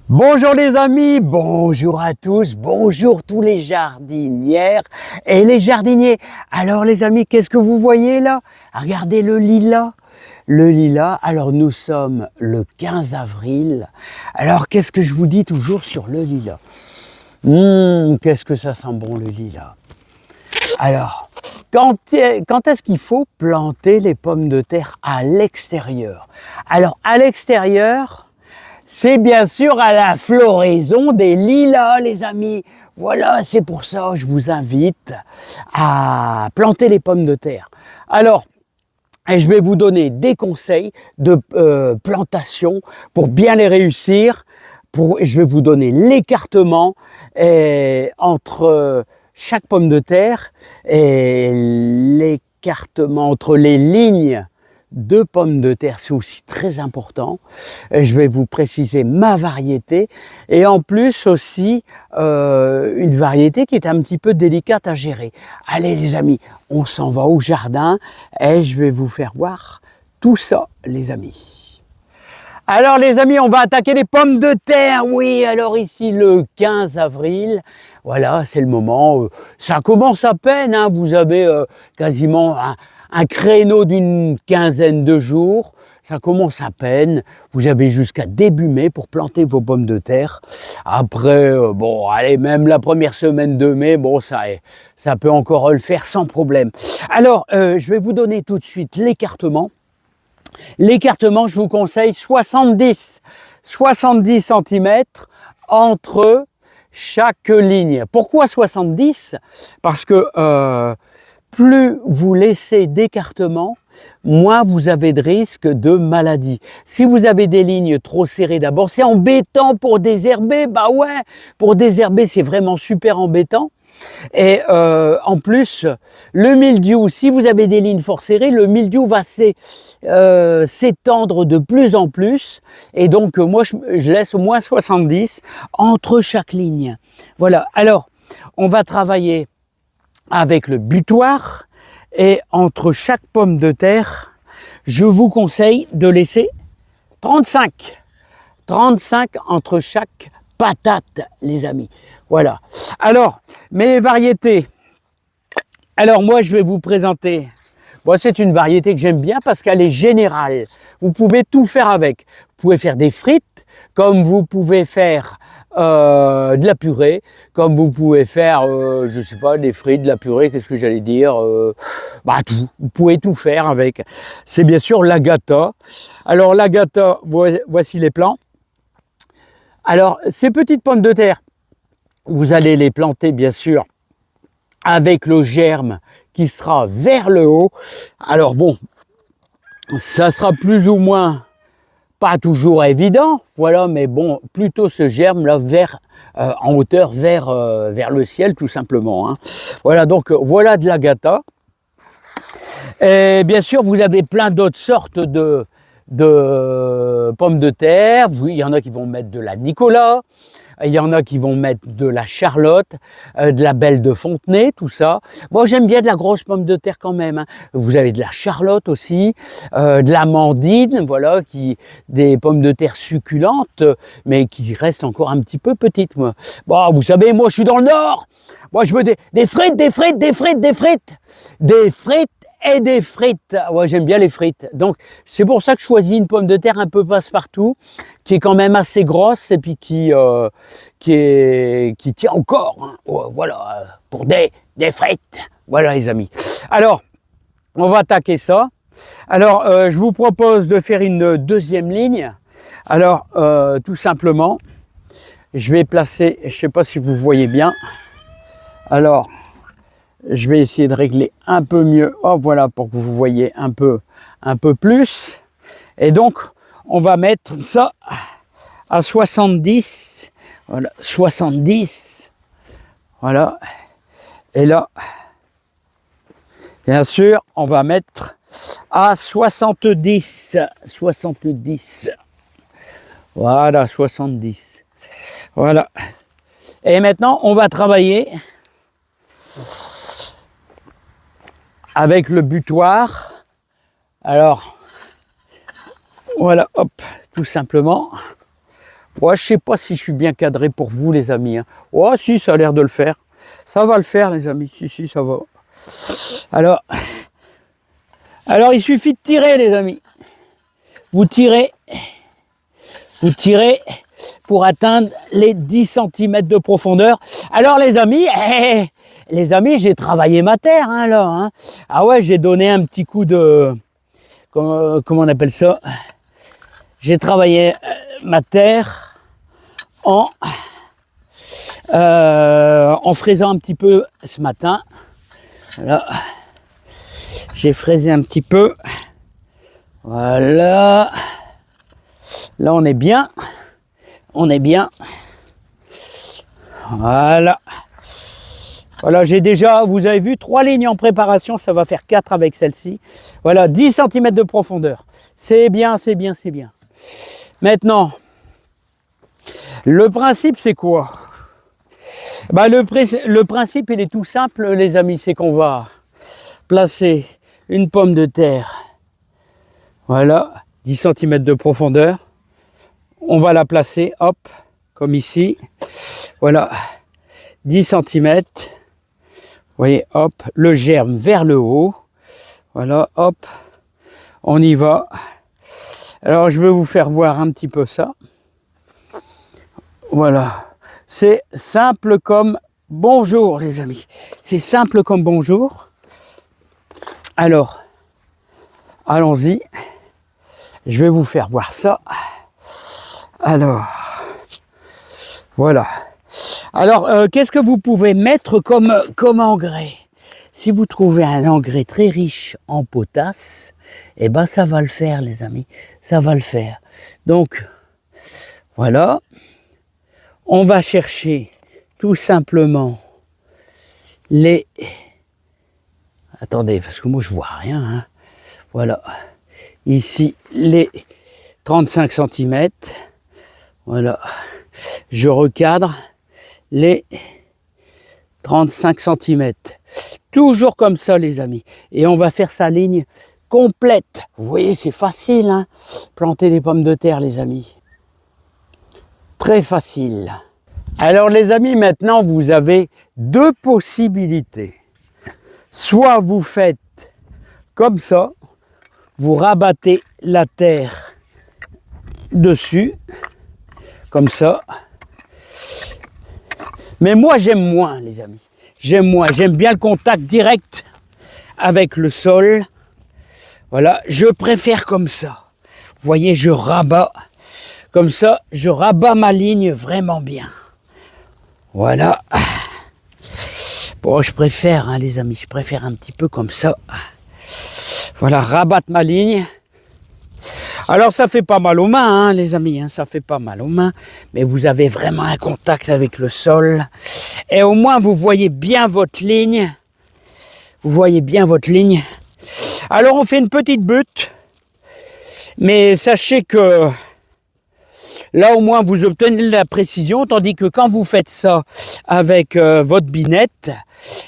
Bonjour les amis, bonjour à tous, bonjour tous les jardinières et les jardiniers. Alors les amis, qu'est-ce que vous voyez là? Regardez le lilas. Le lilas, alors nous sommes le 15 avril. Alors qu'est-ce que je vous dis toujours sur le lilas? Qu'est-ce que ça sent bon le lilas. Alors, quand est-ce qu'il faut planter les pommes de terre à l'extérieur? Alors à l'extérieur, c'est bien sûr à la floraison des lilas, les amis. Voilà, c'est pour ça que je vous invite à planter les pommes de terre. Alors, je vais vous donner des conseils de plantation pour bien les réussir. Je vais vous donner l'écartement entre chaque pomme de terre et l'écartement entre les lignes de pommes de terre, c'est aussi très important. Je vais vous préciser ma variété et en plus aussi une variété qui est un petit peu délicate à gérer. Allez les amis, on s'en va au jardin et je vais vous faire voir tout ça les amis. Alors les amis, on va attaquer les pommes de terre. Oui, alors ici le 15 avril, voilà, c'est le moment. Ça commence à peine, hein, vous avez quasiment un créneau d'une quinzaine de jours, ça commence à peine. Vous avez jusqu'à début mai pour planter vos pommes de terre. Après, bon, allez, même la première semaine de mai, bon, ça peut encore le faire sans problème. Alors, je vais vous donner tout de suite l'écartement. L'écartement, je vous conseille 70 cm entre chaque ligne. Pourquoi 70? Parce que plus vous laissez d'écartement, moins vous avez de risque de maladie. Si vous avez des lignes trop serrées d'abord, c'est embêtant pour désherber, bah ouais, pour désherber c'est vraiment super embêtant. Et en plus, le mildiou, si vous avez des lignes fort serrées, le mildiou va s'étendre de plus en plus. Et donc, moi, je laisse au moins 70 entre chaque ligne. Voilà. Alors, on va travailler avec le butoir et entre chaque pomme de terre, je vous conseille de laisser 35 entre chaque patate, les amis. Voilà. Alors, mes variétés. Alors, moi, je vais vous présenter. Bon, c'est une variété que j'aime bien parce qu'elle est générale. Vous pouvez tout faire avec. Vous pouvez faire des frites, comme vous pouvez faire de la purée, comme vous pouvez faire, je sais pas, des frites, de la purée, qu'est-ce que j'allais dire, bah tout. Vous pouvez tout faire avec. C'est bien sûr l'agata. Alors l'agata, voici les plants. Alors ces petites pommes de terre, vous allez les planter bien sûr avec le germe qui sera vers le haut. Alors bon, ça sera plus ou moins pas toujours évident, voilà, mais bon, plutôt ce germe là en hauteur vers le ciel tout simplement. Hein. Voilà, donc voilà de l'agata. Et bien sûr, vous avez plein d'autres sortes de pommes de terre. Oui, il y en a qui vont mettre de la Nicolas. Il y en a qui vont mettre de la Charlotte, de la Belle de Fontenay, tout ça. Moi, j'aime bien de la grosse pomme de terre quand même. Hein. Vous avez de la Charlotte aussi, de la Mandine, voilà, des pommes de terre succulentes, mais qui restent encore un petit peu petites. Moi. Bon, vous savez, moi, je suis dans le Nord. Moi, je veux des frites, des frites, des frites, des frites. Des frites et des frites. Ouais, j'aime bien les frites. Donc, c'est pour ça que je choisis une pomme de terre un peu passe-partout, qui est quand même assez grosse et puis qui tient encore. Hein. Voilà, pour des frites. Voilà, les amis. Alors, on va attaquer ça. Alors, je vous propose de faire une deuxième ligne. Alors, tout simplement, je vais placer, je ne sais pas si vous voyez bien. Alors, je vais essayer de régler un peu mieux, oh, voilà, pour que vous voyez un peu plus. Et donc, on va mettre ça à 70. Voilà, 70. Voilà. Et là, bien sûr, on va mettre à 70. 70. Voilà, 70. Voilà. Et maintenant, on va travailler avec le butoir. Alors, voilà, hop, tout simplement. Ouais, je sais pas si je suis bien cadré pour vous, les amis. Hein. Ouais, si, ça a l'air de le faire. Ça va le faire, les amis. Si, ça va. Alors, il suffit de tirer, les amis. Vous tirez pour atteindre les 10 cm de profondeur. Alors, les amis, j'ai travaillé ma terre, hein, là. Hein. Ah ouais, j'ai donné un petit coup de... Comment on appelle ça? J'ai travaillé ma terre en fraisant un petit peu ce matin. Voilà. J'ai fraisé un petit peu. Voilà. Là, on est bien. On est bien. Voilà. Voilà, j'ai déjà, vous avez vu, 3 lignes en préparation. Ça va faire 4 avec celle-ci. Voilà, 10 cm de profondeur. C'est bien, c'est bien, c'est bien. Maintenant, le principe, c'est quoi? Bah, le principe, il est tout simple, les amis. C'est qu'on va placer une pomme de terre. Voilà, 10 cm de profondeur. On va la placer, hop, comme ici. Voilà, 10 cm. Vous voyez, hop, le germe vers le haut. Voilà, hop, on y va. Alors, je vais vous faire voir un petit peu ça. Voilà, c'est simple comme bonjour, les amis. C'est simple comme bonjour. Alors, allons-y. Je vais vous faire voir ça. Alors, voilà. Alors, qu'est-ce que vous pouvez mettre comme engrais? Si vous trouvez un engrais très riche en potasse, eh ben ça va le faire, les amis. Ça va le faire. Donc, voilà. On va chercher tout simplement les... Attendez, parce que moi je vois rien. Hein. Voilà. Ici, les 35 cm. Voilà. Je recadre les 35 cm. Toujours comme ça, les amis. Et on va faire sa ligne complète. Vous voyez, c'est facile, hein, planter des pommes de terre, les amis. Très facile. Alors, les amis, maintenant, vous avez 2 possibilités. Soit vous faites comme ça, vous rabattez la terre dessus, comme ça. Mais moi, j'aime moins, les amis. J'aime moins. J'aime bien le contact direct avec le sol. Voilà, je préfère comme ça. Vous voyez, je rabats. Comme ça, je rabats ma ligne vraiment bien. Voilà. Bon, je préfère, hein, les amis, je préfère un petit peu comme ça. Voilà, rabattre ma ligne. Alors, ça fait pas mal aux mains, hein, les amis, hein, ça fait pas mal aux mains. Mais vous avez vraiment un contact avec le sol. Et au moins, vous voyez bien votre ligne. Vous voyez bien votre ligne. Alors, on fait une petite butte. Mais sachez que là, au moins, vous obtenez de la précision. Tandis que quand vous faites ça avec votre binette,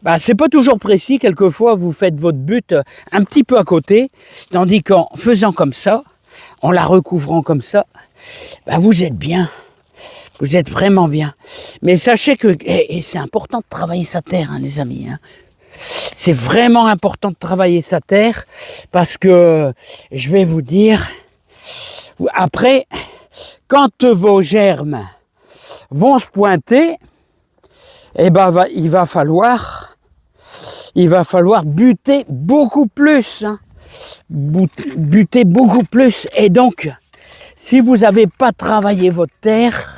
bah, c'est pas toujours précis. Quelquefois, vous faites votre butte un petit peu à côté. Tandis qu'en faisant comme ça, en la recouvrant comme ça, bah, vous êtes bien. Vous êtes vraiment bien. Mais sachez que, et c'est important de travailler sa terre, hein, les amis. Hein. C'est vraiment important de travailler sa terre parce que, je vais vous dire, après, quand vos germes vont se pointer, eh ben, il va falloir buter beaucoup plus. Hein. Buter beaucoup plus. Et donc, si vous n'avez pas travaillé votre terre,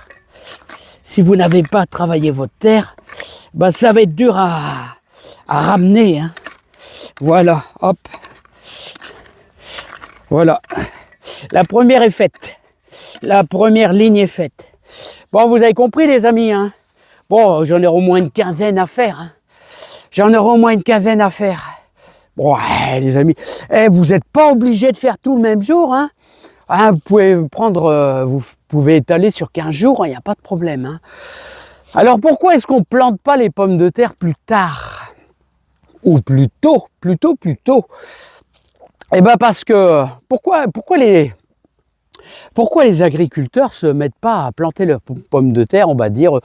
ben, ça va être dur à ramener. Hein. Voilà, hop. Voilà. La première est faite. La première ligne est faite. Bon, vous avez compris, les amis. Hein. Bon, j'en ai au moins une quinzaine à faire. Hein. Bon, les amis, vous n'êtes pas obligés de faire tout le même jour. Hein. Hein, vous pouvez prendre, vous pouvez étaler sur 15 jours, il n'y a pas de problème. Hein. Alors, pourquoi est-ce qu'on ne plante pas les pommes de terre plus tard? Ou plus tôt? Eh bien, parce que, pourquoi Pourquoi les agriculteurs se mettent pas à planter leurs pommes de terre, on va dire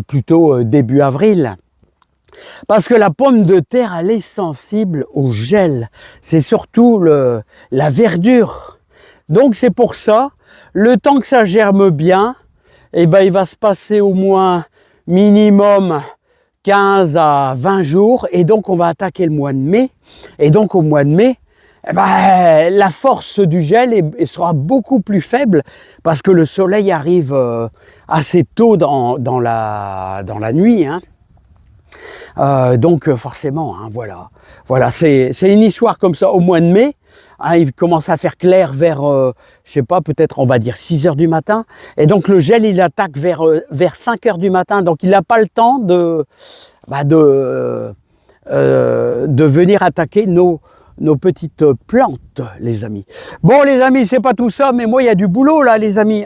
plutôt début avril? Parce que la pomme de terre, elle est sensible au gel. C'est surtout la verdure. Donc c'est pour ça, le temps que ça germe bien, eh ben, il va se passer au moins minimum 15 à 20 jours. Et donc on va attaquer le mois de mai. Et donc au mois de mai, eh ben, la force du gel sera beaucoup plus faible parce que le soleil arrive assez tôt dans la nuit. Hein. Donc forcément, hein, voilà, c'est une histoire comme ça au mois de mai. Hein, il commence à faire clair vers, je sais pas, peut-être on va dire 6 heures du matin. Et donc le gel, il attaque vers 5 heures du matin. Donc il n'a pas le temps de venir attaquer nos petites plantes, les amis. Bon, les amis, c'est pas tout ça, mais moi, il y a du boulot là, les amis.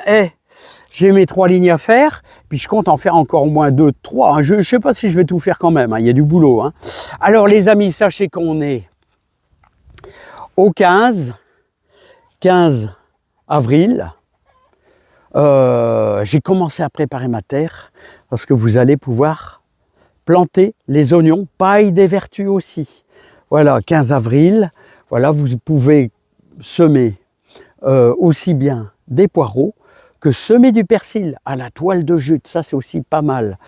J'ai mes 3 lignes à faire, puis je compte en faire encore au moins 2, 3. Hein. Je ne sais pas si je vais tout faire quand même, hein. Il y a du boulot. Hein. Alors les amis, sachez qu'on est au 15 avril. J'ai commencé à préparer ma terre, parce que vous allez pouvoir planter les oignons, paille des vertus aussi. Voilà, 15 avril, voilà, vous pouvez semer aussi bien des poireaux, que semer du persil à la toile de jute, ça c'est aussi pas mal.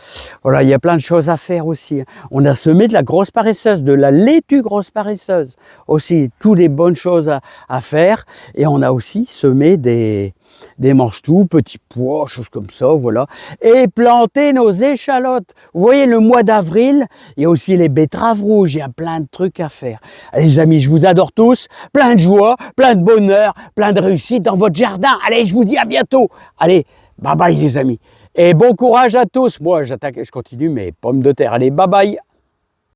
Voilà, il y a plein de choses à faire aussi. On a semé de la grosse paresseuse, de la laitue grosse paresseuse aussi, toutes des bonnes choses à faire. Et on a aussi semé des mange-tout, petits pois, choses comme ça, voilà. Et planter nos échalotes. Vous voyez, le mois d'avril, il y a aussi les betteraves rouges, il y a plein de trucs à faire. Allez, les amis, je vous adore tous, plein de joie, plein de bonheur, plein de réussite dans votre jardin. Allez, je vous dis à bientôt. Allez, bye bye les amis. Et bon courage à tous. Moi, je continue mes pommes de terre. Allez, bye bye.